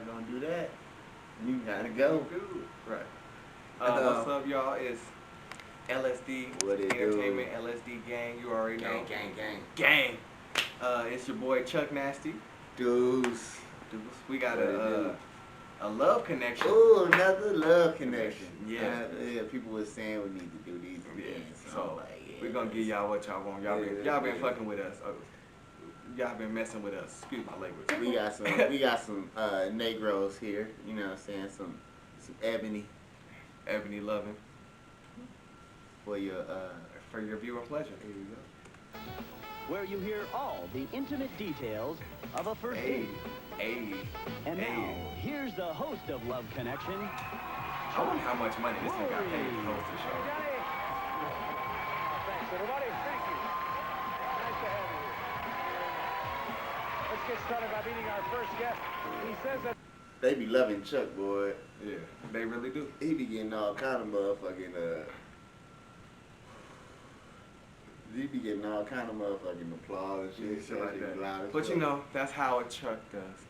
not gonna do that. You gotta go. Right. What's up, y'all? It's LSD Entertainment, LSD Gang. You already know. Gang. It's your boy Chuck Nasty. Deuce. We got a love connection. Ooh, another love connection. Yeah. People were saying we need to do these again. So we're gonna give y'all what y'all want. Y'all been fucking with us. Y'all been messing with us. Excuse my language. We got some Negroes here. You know what I'm saying? Some ebony loving for your viewing pleasure. Here you go. Where you hear all the intimate details of a first date. And now, here's the host of Love Connection. I wonder how much money this thing got paid to host the show. Thanks, everybody. Thank you. Nice to have you here. Let's get started by meeting our first guest. He says that They be loving Chuck, boy. Yeah, they really do. He be getting all kind of motherfucking applause and shit like that. But you know, that's how a Chuck does.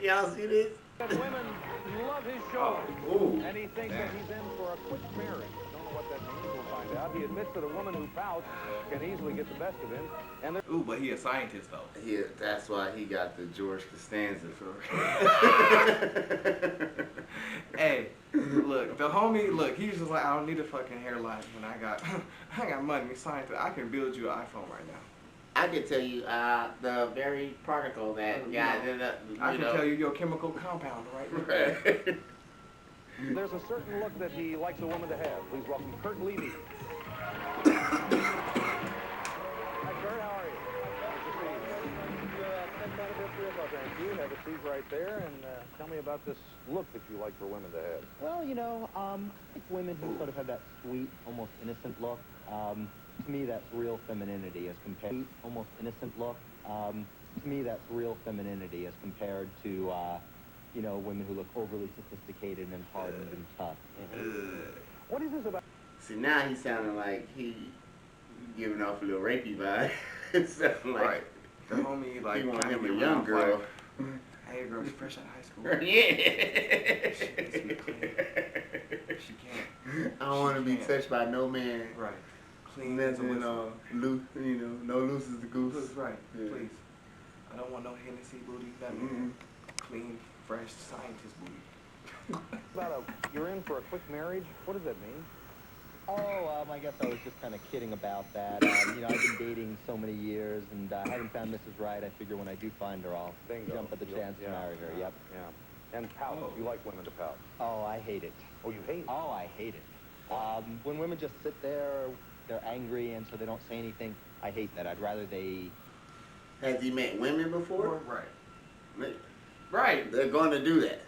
Y'all see this? women love his show. Ooh. And he thinks that he's in for a quick marriage. Don't know what that means. We'll find out. He admits that a woman who pouts can easily get the best of him. And ooh, but he a scientist though. Yeah, that's why he got the George Costanza for. Hey, look, the homie, look, he's just like, I don't need a fucking hairline when I got money, scientist. I can build you an iPhone right now. I can tell you the very particle that I can tell you your chemical compound right there. there's a certain look that he likes a woman to have. Please welcome Kurt Levy. Hi, Kurt, how are you? Thank you. Have a seat right there, and tell me about this look that you like for women to have. Well, you know, I think women who sort of have that sweet, almost innocent look. To me, that's real femininity as compared to almost innocent look. To me, that's real femininity as compared to, you know, women who look overly sophisticated and hardened and tough. What is this about? See, now he's sounding like he giving off a little rapey vibe. Like, right. The homie, like, he want him a of young girl. Like, hey, girl, she's fresh out of high school. Yeah. She needs to be clean. She can't. I don't want to be touched by no man. Right. Clean as a whistle. Loose, you know, no loose as the goose. Right, yeah. Please. I don't want no Hennessy booty, nothing. Clean, fresh, scientist booty. You're in for a quick marriage? What does that mean? Oh, I guess I was just kind of kidding about that. You know, I've been dating so many years, and I haven't found Mrs. Right. I figure when I do find her, I'll jump at the chance to marry her. Yep. Yeah. And pout. You like women to pout? Oh, I hate it. Oh, you hate it? Oh, I hate it. When women just sit there, they're angry, and so they don't say anything. I hate that. I'd rather they... Has he met women before? Right. Right. They're going to do that.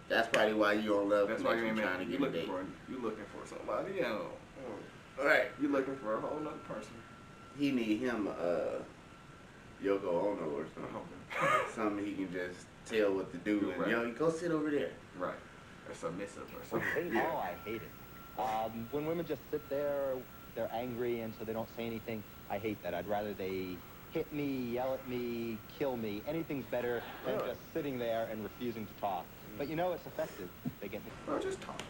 That's probably why you don't love. That's why you ain't trying to get a date. You looking for somebody else. Right. You looking for a whole nother person. He need him Yoko Ono or something. Something he can just tell what to do. And yo, you go sit over there. Right. Or submissive or something. Oh, I hate it. When women just sit there, they're angry, and so they don't say anything. I hate that. I'd rather they hit me, yell at me, kill me. Anything's better than just sitting there and refusing to talk. But you know, it's effective. They get me. Bro, just talk.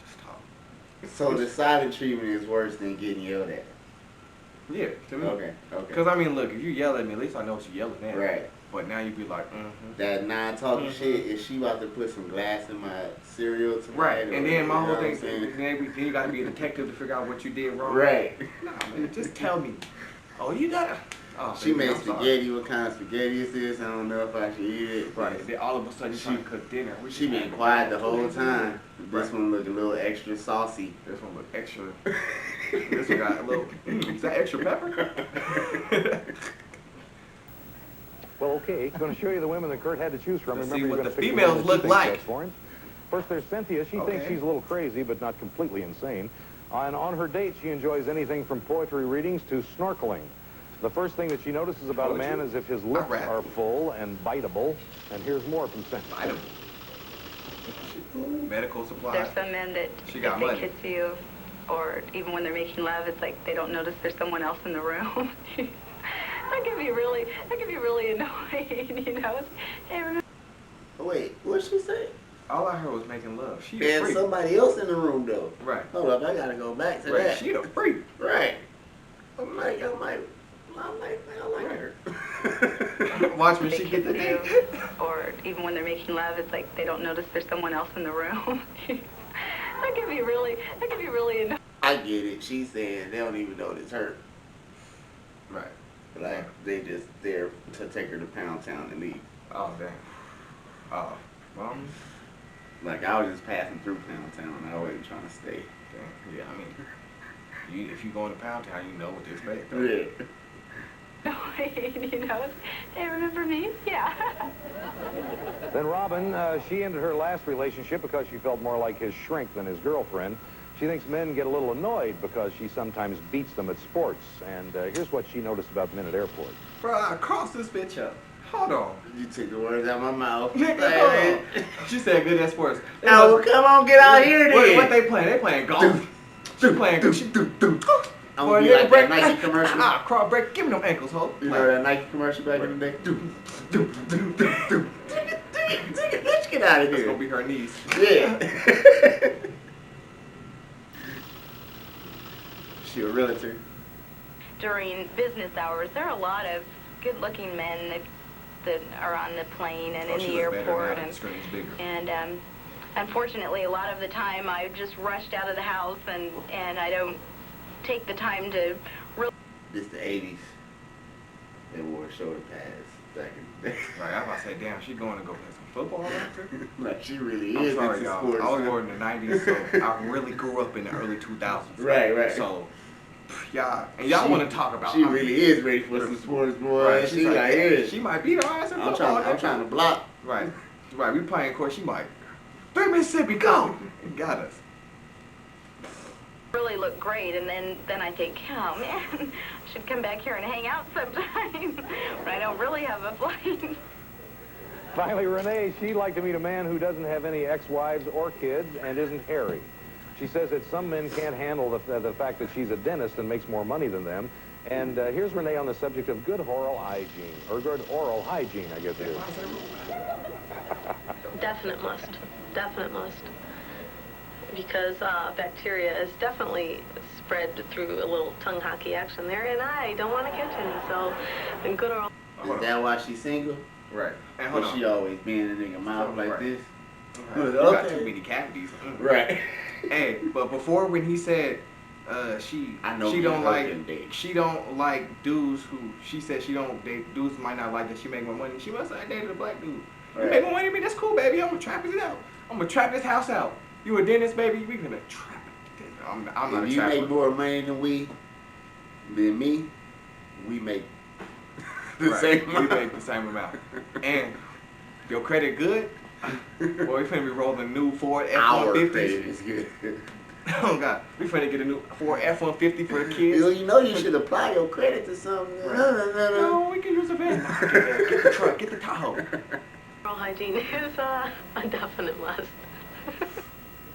Just talk. So the silent treatment is worse than getting yelled at. Yeah, to me. Okay. Because, I mean, look, if you yell at me, at least I know what you're yelling at. Right. But now you be like, That non-talking shit, is she about to put some glass in my cereal tonight? Right, and then my whole thing, saying? then you got to be a detective to figure out what you did wrong. Right. Nah, man, just tell me. Oh, you got it. Oh, she made spaghetti. What kind of spaghetti is this? I don't know if I should eat it. Right, and then all of a sudden you trying to cook dinner. She been quiet the whole time. This one look a little extra saucy. This one look extra. This one got a little, is that extra pepper? Well, okay. Going to show you the women that Kurt had to choose from. Let's Remember, see what you're the pick females women look that like. best for him. First, there's Cynthia. She thinks she's a little crazy, but not completely insane. And on her date, she enjoys anything from poetry readings to snorkeling. The first thing that she notices about a man is if his lips are full and biteable. And here's more from Cynthia. Biteable. Medical supplies. There's some men that she if got they money. kiss you, or even when they're making love, it's like they don't notice there's someone else in the room. That can be really annoying, you know. Hey, wait, what'd she say? All I heard was making love. She a And freak. somebody else in the room though. Right. Hold up, I gotta go back to Right. that. She a freak. Right. I'm like, man, I like her. Watch when she get the date. or even when they're making love, it's like they don't notice there's someone else in the room. That can be really annoying. I get it. She's saying they don't even know it's her. Right. Like they just there to take her to Pound Town and leave. Oh damn. Oh. Well. Like I was just passing through Pound Town. I wasn't trying to stay. Damn. Yeah. I mean, if you go into Pound Town, you know what to expect. Though. Yeah. You know, hey, remember me? Yeah. Then Robin, she ended her last relationship because she felt more like his shrink than his girlfriend. She thinks men get a little annoyed because she sometimes beats them at sports. And here's what she noticed about men at airports. Bro, I crossed this bitch up. Hold on. You took the words out of my mouth. Nigga, hold on. She said good at sports. Oh, come on, get out here then. What they playing? They playing golf. She playing golf. I'm gonna be like that Nike commercial. Cross break. Give me them ankles, ho. You know that Nike commercial back in the day? Let's get out of That's here. gonna be her knees. Yeah. She a realtor. During business hours, there are a lot of good-looking men that are on the plane and in the airport, and unfortunately, a lot of the time, I just rushed out of the house, and I don't take the time to really. This the 80s. They wore shoulder pads back in the day. Right, I was about to say, damn, she going to go play some football after? Like she really I'm is sorry, into y'all. sports. I was born in the 90s, so I really grew up in the early 2000s. Right. So, y'all want to talk about. She really is ready for some sports, boy. Right, She like, yeah. She might beat her ass in football. I'm trying to block. Right. We playing court. She might. 3 Mississippi, go! Got us. Really look great, and then I think, oh man, I should come back here and hang out sometime when I don't really have a flight. Finally, Renee, she'd like to meet a man who doesn't have any ex-wives or kids and isn't hairy. She says that some men can't handle the fact that she's a dentist and makes more money than them. And here's Renee on the subject of good oral hygiene, or good oral hygiene, I guess it is. Definite must. Because bacteria is definitely spread through a little tongue hockey action there, and I don't want to catch any, so in good oral... Is that why she's single? Right. And Or she always being in a nigga mouth like this? Right. You got too many cavities. Right. Hey, but before when he said she don't like dudes who she said she don't date dudes might not like that she make more money. She must have dated a black dude. You make more money than me, that's cool, baby. I'm gonna trap it out. I'm gonna trap this house out. You a dentist, baby? We gonna trap it. I'm not a trapper. If you make more money than me, we make the same amount. We make the same amount. And your credit good? Boy, we finna be rolling new Ford F-150s. Our credit is good. Oh God, we finna get a new Ford F-150 for the kids. You know you should apply your credit to something. Right. No, we can use a van. Get the truck, get the Tahoe. Oral hygiene is a definite must.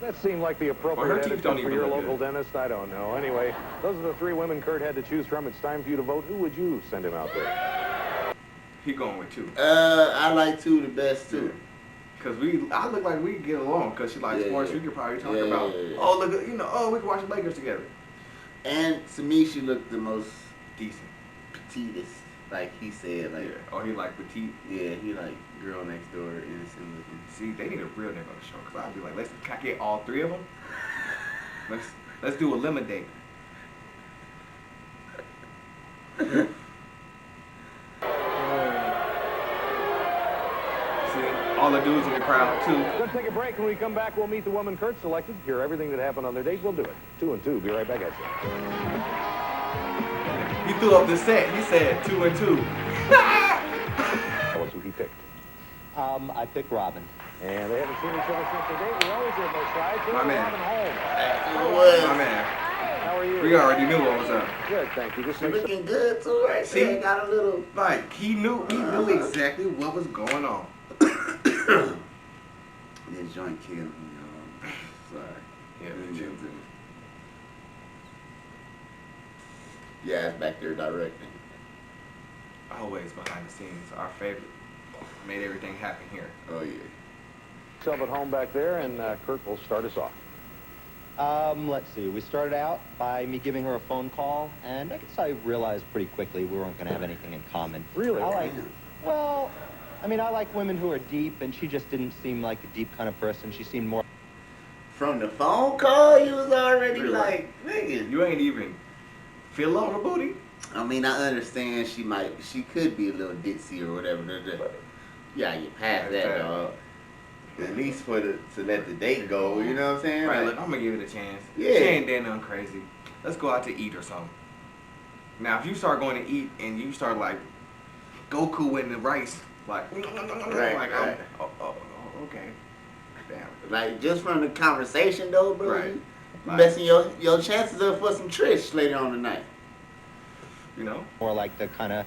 That seemed like the appropriate attitude for your local dentist. I don't know. Anyway, those are the 3 women Kurt had to choose from. It's time for you to vote. Who would you send him out there? He going with 2. I like 2 the best too. Cause I look like we get along. Cause she likes sports. We could probably talk about. Oh look, we could watch the Lakers together. And to me, she looked the most decent, petitest. Like he said, like. Yeah. Oh, he like petite. Yeah, he like girl next door, innocent looking. See, they need a real nigga on the show. Cause I'd be like, can I get all 3 of them? Let's do a lemon date. All the dudes in the crowd, too. Let's take a break. When we come back, we'll meet the woman Kurt selected, hear everything that happened on their date. We'll do it. 2 and 2. Be right back at you. He threw up the set. He said 2 and 2. Tell us who he picked. I picked Robin. And they haven't seen each other since their date. We always have no side. My man. Robin home. My man. How are you? We already knew what was up. Good, thank you. Just looking good, too, right? See? There. Got a little... Like, he knew exactly what was going on. This joint killed me, y'all. Sorry. Yeah, me too. Yeah, it's back there directing. always behind the scenes. Our favorite. Made everything happen here. Oh, yeah. Yourself at home back there, and Kurt will start us off. Let's see. We started out by me giving her a phone call, and I guess I realized pretty quickly we weren't going to have anything in common. Really? Well, I mean, I like women who are deep, and she just didn't seem like a deep kind of person. She seemed more... From the phone call, you was already like, nigga. You ain't even feel on the booty. I mean, I understand she could be a little ditzy or whatever. Yeah, you past that, dog. At least to let the date go, you know what I'm saying? Right, like, look, I'm gonna give it a chance. Yeah. She ain't done nothing crazy. Let's go out to eat or something. Now, if you start going to eat and you start like Goku in the rice, like, right. Okay. Damn. Like, just from the conversation, though, bro, Right. you messing your chances up for some trish later on tonight. You know? More like the kind of,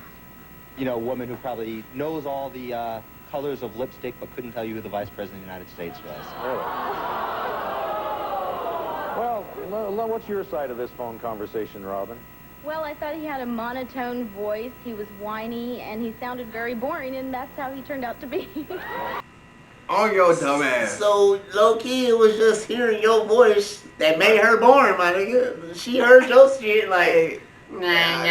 woman who probably knows all the colors of lipstick but couldn't tell you who the Vice President of the United States was. Really? Well, what's your side of this phone conversation, Robin? Well, I thought he had a monotone voice, he was whiny, and he sounded very boring, and that's how he turned out to be. On your dumb ass. So, low-key, it was just hearing your voice that made her boring, my nigga. She heard your shit like, nah.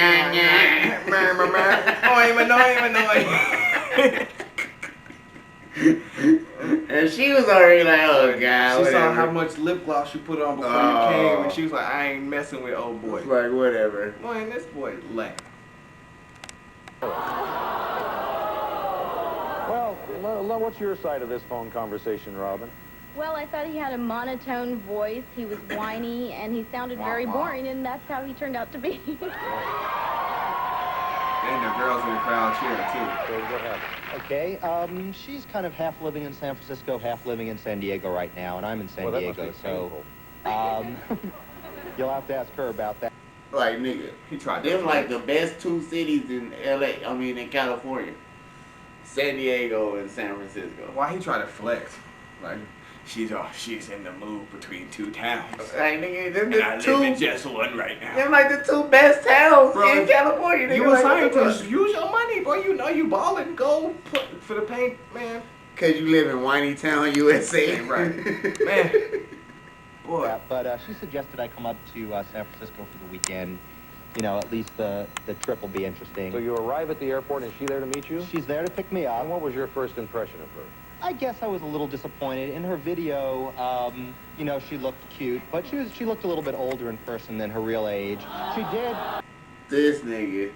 And she was already like, oh, God, She saw how much lip gloss you put on before you came, and she was like, I ain't messing with old boy. Like, whatever. Man, this boy lame. Well, what's your side of this phone conversation, Robin? Well, I thought he had a monotone voice, he was whiny, and he sounded very boring, and that's how he turned out to be. And the girls in the crowd cheering, too. So what happened? Okay, she's kind of half living in San Francisco, half living in San Diego right now, and I'm in San Diego, so you'll have to ask her about that. Like, nigga, He tried them to like the best two cities in in California. San Diego and San Francisco. Why he try to flex? Like, she's in the move between two towns. Like, nigga, them And I the live in two, just one right now. them like the two best towns Bro, in California. Nigga. You a like, scientist. Use your money, bro. You know you ballin'. Go put for the paint, man. Cause you live in Whiny Town, USA. Right. Man. Boy. Yeah, but she suggested I come up to San Francisco for the weekend. At least the trip will be interesting. So you arrive at the airport, and is she there to meet you? She's there to pick me up. And what was your first impression of her? I guess I was a little disappointed. In her video, she looked cute, but she looked a little bit older in person than her real age. She did. This nigga,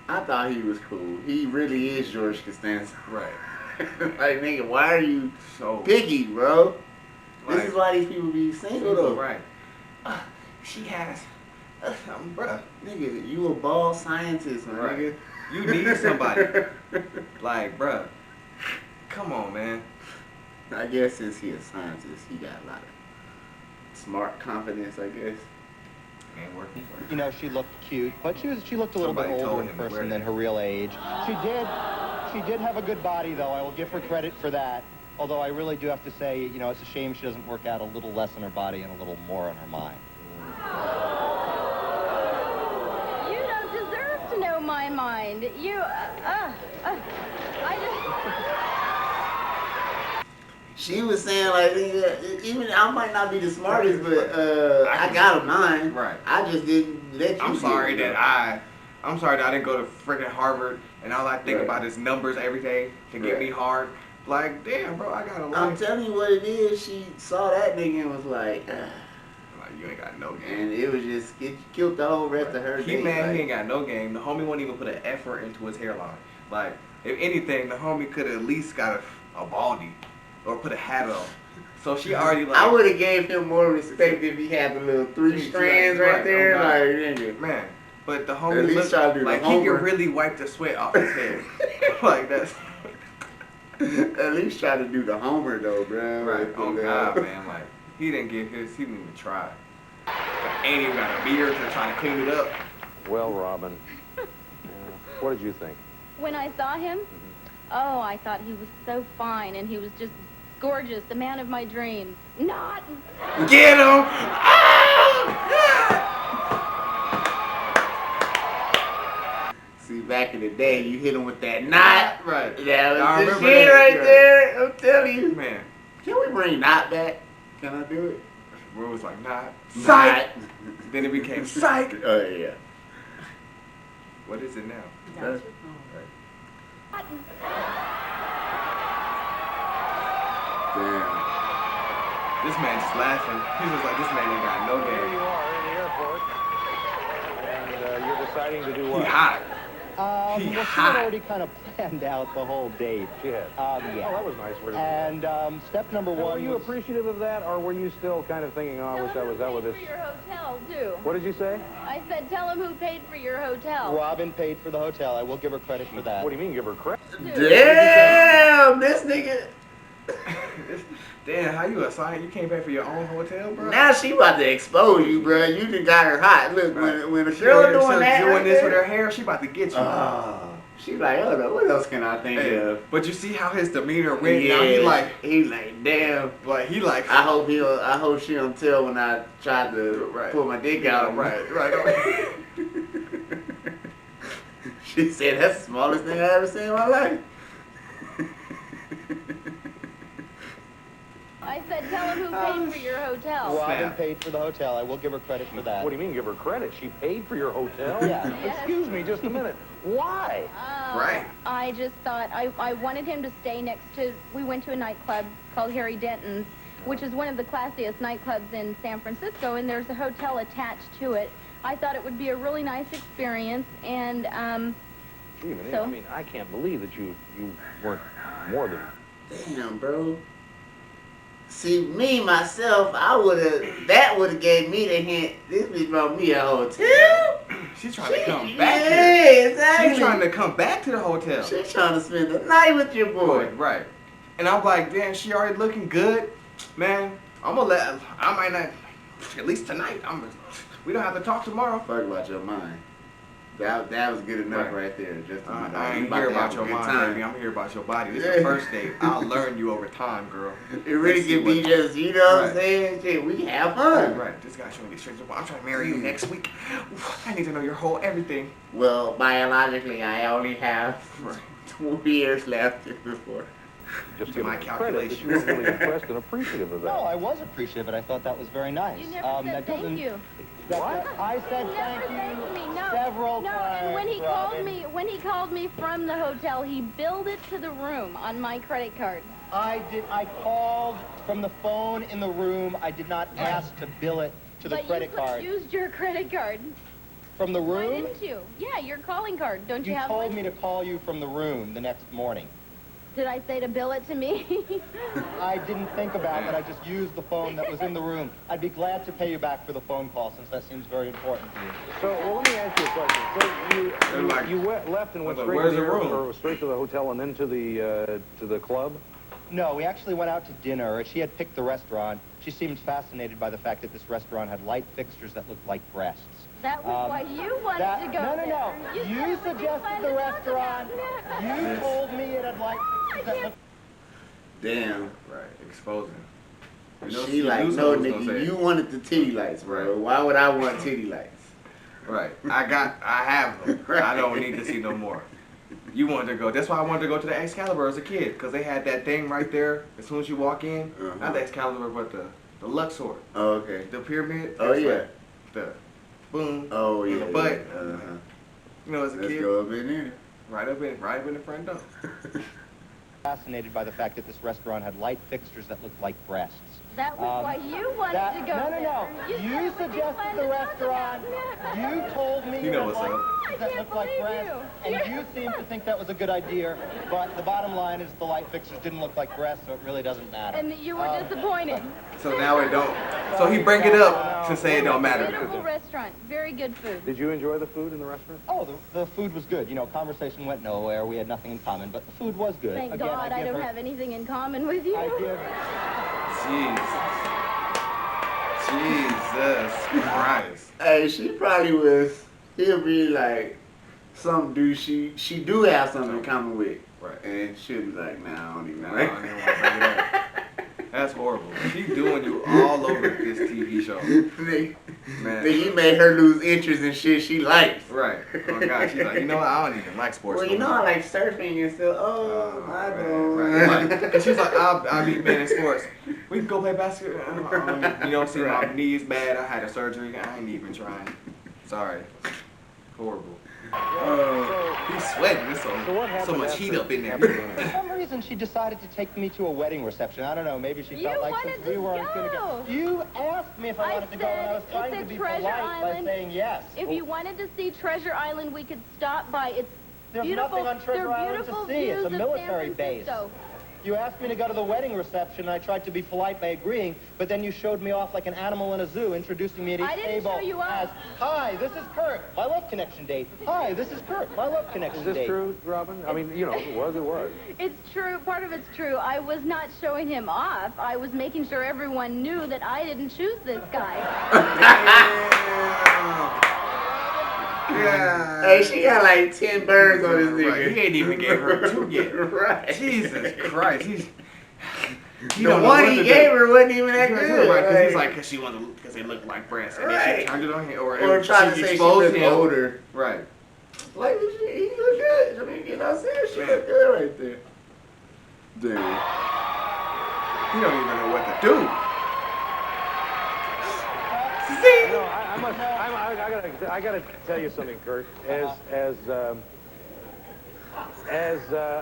I thought he was cool. He really is George Costanza. Right. Like, nigga, why are you So picky, bro? Like, This is why these people be single, though. Right. She has. Bruh. Nigga, you a ball scientist, my Right. nigga. You need somebody. Like, bruh. Come on, man. I guess since he a scientist, he got a lot of smart confidence, I guess. Ain't working for her. She looked cute, but she looked a little Somebody bit told older in him to wear person that. than her real age. She did have a good body, though. I will give her credit for that. Although I really do have to say, it's a shame she doesn't work out a little less in her body and a little more in her mind. You don't deserve to know my mind. She was saying, like, even I might not be the smartest, but I got a mind. Right. I just didn't let you I'm get sorry it, that though. I'm sorry that I didn't go to freaking Harvard and all I think Right. about is numbers every day to get Right. me hard. Like, damn, bro, I got a I'm life. telling you what it is. She saw that nigga and was like, Like, you ain't got no game. and it was just, it killed the whole rest of her He day. mad like, he ain't got no game. The homie won't even put an effort into his hairline. Like, if anything, the homie could have at least got a baldy or put a hat on. So she already like. I would have gave him more respect if he had the little three strands right there. Oh, like, nigga. man. But the At homie least looked try to do the like he homework. could really wipe the sweat off his head. Like that's. At least try to do the homer though, bro. Right. Like, Oh God, man. Like he didn't give his. He didn't even try. But ain't even got a beard to try to clean it up. Well, Robin, what did you think? When I saw him, oh, I thought he was so fine, and he was just gorgeous, the man of my dreams. Not. Get him! back in the day, you hit them with that knot. Right. That was the shit right there. I'm telling you. Man. Can we bring knot back? Can I do it? Where it was like, knot. Psych. Then it became psych. Oh, yeah. What is it now? Right. Damn. This man just laughing. He was like, this man ain't got no game. Here you are in the airport, and you're deciding to do what? He hot. Well, she had already kind of planned out the whole date. She had? Yeah. Oh, that was nice. And step number one. Were you appreciative of that, or were you still kind of thinking, oh, I wish I was out with this? For your hotel, too. What did you say? I said, tell him who paid for your hotel. Robin paid for the hotel. I will give her credit for that. What do you mean, give her credit? Damn, this nigga. Damn, how you assign? You can't pay for your own hotel, bro? Now she about to expose you, bro. You just got her hot. Look, when a girl doing that, doing this with her hair, she about to get you. She like, hold up, what else can I think of? But you see how his demeanor went now. He like, damn. Like he like. I hope she don't tell when I tried to pull my dick out. Right. She said that's the smallest thing I ever seen in my life. I said, tell him who paid for your hotel. Robin paid for the hotel. I will give her credit for that. What do you mean, give her credit? She paid for your hotel? Yeah. Excuse me, just a minute. Why? Right. I just thought I wanted him to stay next to. We went to a nightclub called Harry Denton's, which is one of the classiest nightclubs in San Francisco, and there's a hotel attached to it. I thought it would be a really nice experience, and I mean, I can't believe that you weren't more than. Damn, bro. See, me, myself, that would have gave me the hint. This bitch brought me a hotel. She's trying to come back here. Yeah, exactly. She's trying to come back to the hotel. She's trying to spend the night with your boy. Right. And I'm like, damn, she already looking good. Man, I might not, at least tonight, we don't have to talk tomorrow. Fuck about your mind. That was good enough right there. Just to I ain't here about your mind, baby. I'm here about your body. This is the first date. I'll learn you over time, girl. It really can be just, you know what I'm saying? Shit, we can have fun. Right. This guy's trying to get straight to the point. I'm trying to marry you next week. I need to know your whole everything. Well, biologically, I only have 2 years left before. Just give my calculation. You were really impressed and appreciative of that. No, I was appreciative, and I thought that was very nice. You never said thank you. What? I said thank you several times. No, and when he called me from the hotel, he billed it to the room on my credit card. I called from the phone in the room. I did not ask to bill it to the credit card. But you used your credit card. From the room? Why didn't you? Yeah, your calling card. Don't you have one? You told me to call you from the room the next morning. Did I say to bill it to me? I didn't think about it. I just used the phone that was in the room. I'd be glad to pay you back for the phone call, since that seems very important to you. So, well, let me ask you a question. So you left and went straight to the room, or straight to the hotel and then to the club? No, we actually went out to dinner. She had picked the restaurant. She seemed fascinated by the fact that this restaurant had light fixtures that looked like breasts. That was why you wanted to go there. No. You suggested the restaurant. You told me it had light fixtures that looked... Damn. Right. Exposing. She like, no, nigga, you wanted the titty lights, bro. Why would I want titty lights? Right. I have them. Right. I don't need to see no more. You wanted to go. That's why I wanted to go to the Excalibur as a kid, because they had that thing right there as soon as you walk in. Not the Excalibur, but the Luxor. Oh, okay. The pyramid. Oh, yeah. Like the boom. Oh, yeah. The butt. You know, as a kid. Let's go up in there. Right up in the front door. Fascinated by the fact that this restaurant had light fixtures that looked like breasts. That was why you wanted to go there. No. You suggested the restaurant. You told me you know what's up. That looked like breasts. And you seemed to think that was a good idea. But the bottom line is the light fixtures didn't look like breasts, so it really doesn't matter. And you were disappointed. So now it don't. So he bring it up to say it don't matter. Beautiful restaurant. Very good food. Did you enjoy the food in the restaurant? Oh, the food was good. You know, conversation went nowhere. We had nothing in common, but the food was good. Thank God I don't have anything in common with you. Jesus Christ. Hey, she probably was. He'll be like some dude she do have something in common with. Right. And she'll be like, nah, I don't even know. I don't even want to bring it up. That's horrible. She doing you all over this TV show. Man. Then you made her lose interest in shit she likes. Right. Oh God, she's like, you know what? I don't even like sports. Well, you know I like surfing and stuff. Oh, my God. Right. And she's like, I'll be bad in sports. We can go play basketball. You know, see, my knee's bad. I had a surgery. I ain't even trying. Sorry. Horrible. He's sweating. There's so much heat up in there. For some reason, she decided to take me to a wedding reception. I don't know. Maybe she felt like since we weren't going to go. You asked me if I wanted to go, and I was trying to be polite by saying yes. If you wanted to see Treasure Island, we could stop by. It's There's beautiful. Nothing on Treasure Island to see. It's a military base. You asked me to go to the wedding reception, and I tried to be polite by agreeing, but then you showed me off like an animal in a zoo, introducing me at each table as, hi, this is Kurt, my love connection date. Hi, this is Kurt, my love connection date. Is this true, Robin? I mean, you know, if it was, it was. It's true. Part of it's true. I was not showing him off. I was making sure everyone knew that I didn't choose this guy. Yeah. Hey, she got like 10 birds on this nigga. Right. He ain't even gave her 2 yet. Right. Jesus Christ. The one he gave her wasn't even that good. Right, because he's like, because they look like breasts. And then she turned it on him. Or trying to say she looked older. Right. Like, he look good. I mean, you know what I'm saying? She look good right there. Dude. He don't even know what to do. See? No, I gotta tell you something, Kurt. As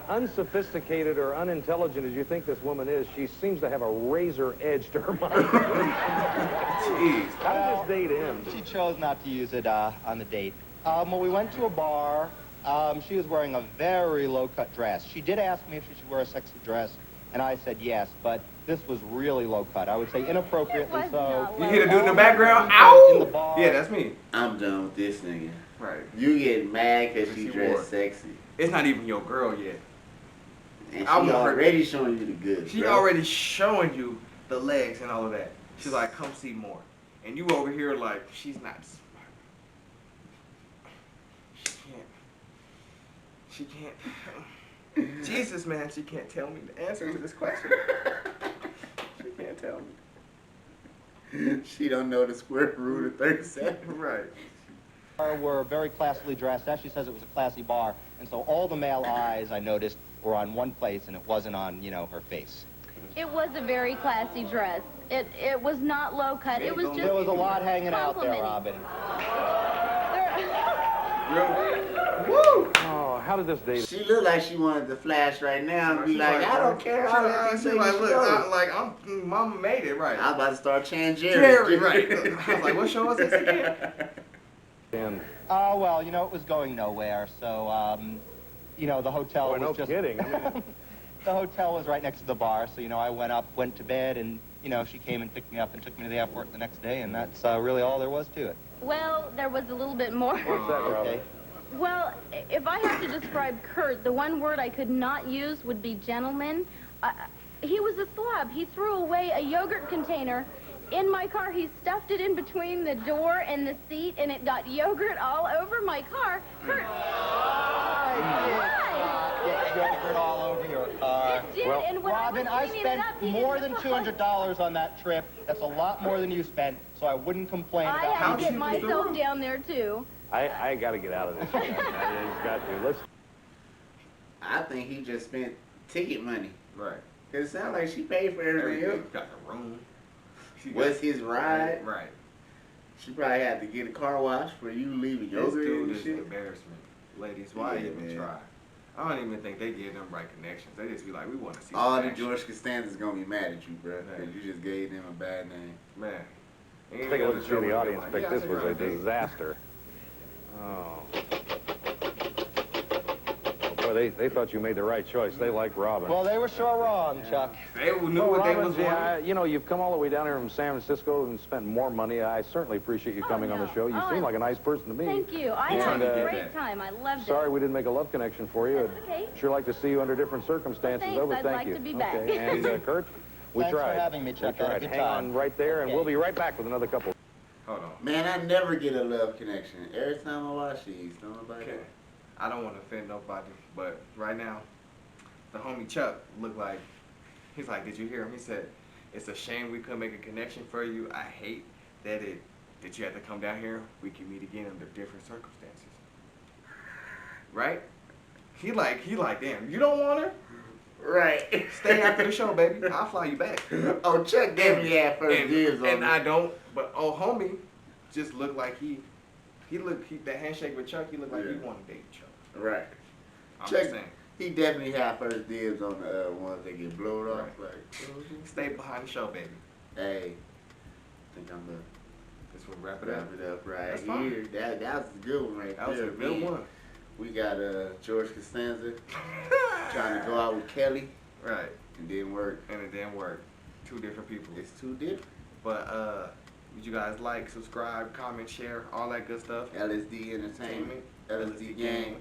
unsophisticated or unintelligent as you think this woman is, she seems to have a razor edge to her mind. Jeez. How did this date end? She chose not to use it on the date. When we went to a bar, she was wearing a very low-cut dress. She did ask me if she should wear a sexy dress, and I said yes, but this was really low-cut. I would say inappropriately so. You hear the dude in the background? Ow! In the bar. Yeah, that's me. I'm done with this nigga. Right. You get mad because she dressed sexy. It's not even your girl yet. And she already showing you the goods. She already showing you the legs and all of that. She's like, come see more. And you over here like, she's not smart. She can't. Jesus, man, she can't tell me the answer to this question. She can't tell me. She don't know the square root of 37. Right. Were very classily dressed. As she says, it was a classy bar. And so all the male eyes, I noticed, were on one place, and it wasn't on, you know, her face. It was a very classy dress. It was not low cut. It was just there was a lot hanging out there, Robin. Woo! Oh, how did this date? She looked like she wanted to flash right now and be like, I don't care how long she like, look, Mama made it right. I was about to start chanting Jerry. Right. I was like, what show was this again? Well, you know, it was going nowhere, so, you know, the hotel was just... No kidding. I mean... The hotel was right next to the bar, so, you know, I went to bed, and, you know, she came and picked me up and took me to the airport the next day, and that's really all there was to it. Well, there was a little bit more. What's that, Robin? Okay. Well, if I have to describe Kurt, the one word I could not use would be gentleman. He was a slob. He threw away a yogurt container in my car. He stuffed it in between the door and the seat, and it got yogurt all over my car. Kurt. Get yogurt all over your car. It did, and when Robin, I spent more than $200 on that trip. That's a lot more than you spent, so I wouldn't complain about how to get myself down there, too. I got to get out of this. He's got to. I think he just spent ticket money. Right. Because it sounds like she paid for everything. Got the room. What's his ride? Right. She probably had to get a car wash for you leaving yogurt and shit. This dude is embarrassment. Ladies, why even try? I don't even think they give them right connections. They just be like, we want to see all the George Costanza's going to be mad at you, bro. Because you just gave them a bad name. Man. Take a look at the audience. Think this was a disaster. Oh. Boy, they thought you made the right choice. They liked Robin. Well, they were sure wrong, Chuck. They knew what they was wanting. You know, you've come all the way down here from San Francisco and spent more money. I certainly appreciate you coming on the show. You seem like a nice person to me. Thank you. I had a great time. I loved it. Sorry we didn't make a love connection for you. That's okay. Sure like to see you under different circumstances, though, but thank you. I'd like to be back. Okay, and Kurt, we tried. Thanks for having me, Chuck. We tried. Hang on right there, and we'll be right back with another couple. Hold on. Man, I never get a love connection. Every time I watch these, don't nobody. Okay. I don't want to offend nobody, but right now, the homie Chuck looked like, he's like, did you hear him? He said, it's a shame we couldn't make a connection for you. I hate that it that you have to come down here. We can meet again under different circumstances. Right? He like, damn, you don't want her? Right. Stay after the show, baby. I'll fly you back. Oh, Chuck definitely had first dibs on And me. I don't, but homie just looked like that handshake with Chuck, he looked like he wanted to date Chuck. Right. I'm Chuck, just saying. he definitely had first dibs on the ones that get blowed off. Right. Like, Stay behind the show, baby. hey, I think I'm gonna This will wrap it up right That's here. fine. That was a good one right That there. was a good one. We got George Costanza trying to go out with Kelly. Right. It didn't work. And it didn't work. Two different people. It's too different. But would you guys like, subscribe, comment, share, all that good stuff? LSD Entertainment, LSD Gang.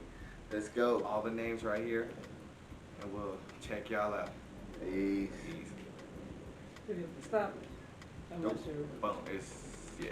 Let's go. All the names right here. And we'll check y'all out. Peace. Peace. Stop. Boom. It's, yeah.